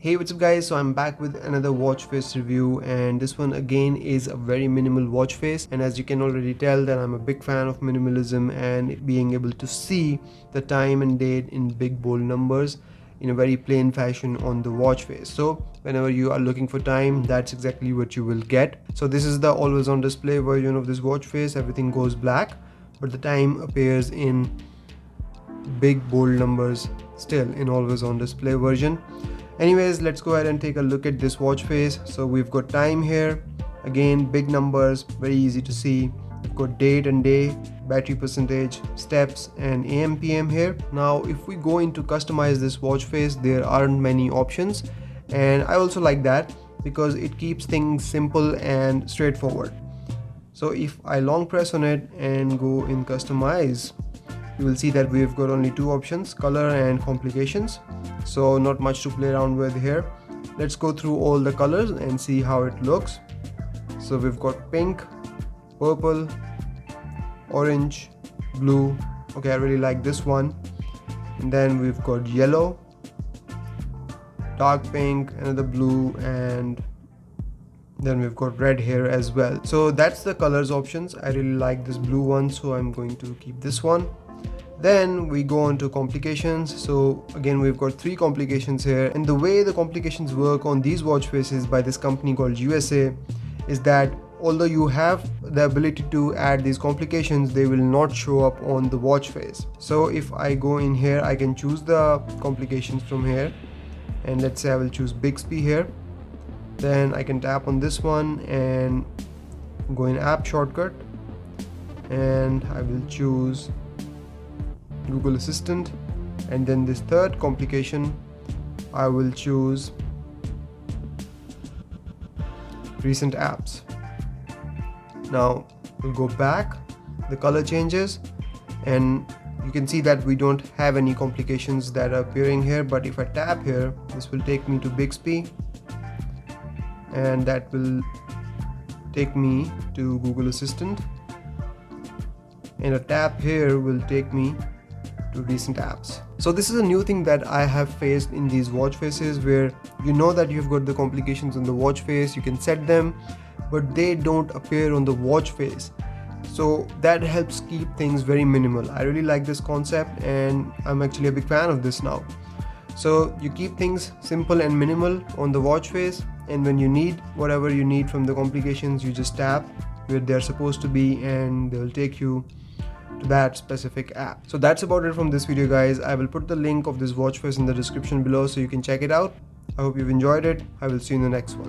Hey, what's up guys? So I'm back with another watch face review, and this one again is a very minimal watch face. And as you can already tell that I'm a big fan of minimalism and being able to see the time and date in big bold numbers in a very plain fashion on the watch face. So whenever you are looking for time, that's exactly what you will get. So this is the always on display version of this watch face. Everything goes black, but the time appears in big bold numbers still in always on display version. Anyways, let's go ahead and take a look at this watch face. So we've got time here, again big numbers, very easy to see. We've got date and day, battery percentage, steps, and AM PM here. Now if we go into customize this watch face, there aren't many options, and I also like that because it keeps things simple and straightforward. So if I long press on it and go in customize, you will see that we've got only two options, color and complications. So not much to play around with here. Let's go through all the colors and see how it looks. So we've got pink, purple, orange, blue. Okay, I really like this one. And then we've got yellow, dark pink, another blue, and then we've got red here as well. So that's the colors options. I really like this blue one, so I'm going to keep this one. Then we go on to complications. So again, we've got three complications here, and the way the complications work on these watch faces by this company called USA is that although you have the ability to add these complications, they will not show up on the watch face. So if I go in here, I can choose the complications from here, and let's say I will choose Bixby here. Then I can tap on this one and go in app shortcut, and I will choose Google Assistant, and then this third complication I will choose recent apps. Now we'll go back, the color changes, and you can see that we don't have any complications that are appearing here, but if I tap here, this will take me to Bixby, and that will take me to Google Assistant, and a tap here will take me to recent apps. So this is a new thing that I have faced in these watch faces, where you know that you've got the complications on the watch face, you can set them, but they don't appear on the watch face. So that helps keep things very minimal. I really like this concept, and I'm actually a big fan of this now. So you keep things simple and minimal on the watch face, and when you need whatever you need from the complications, you just tap where they're supposed to be and they'll take you to that specific app. So that's about it from this video, guys. I will put the link of this watch face in the description below so you can check it out. I hope you've enjoyed it. I will see you in the next one.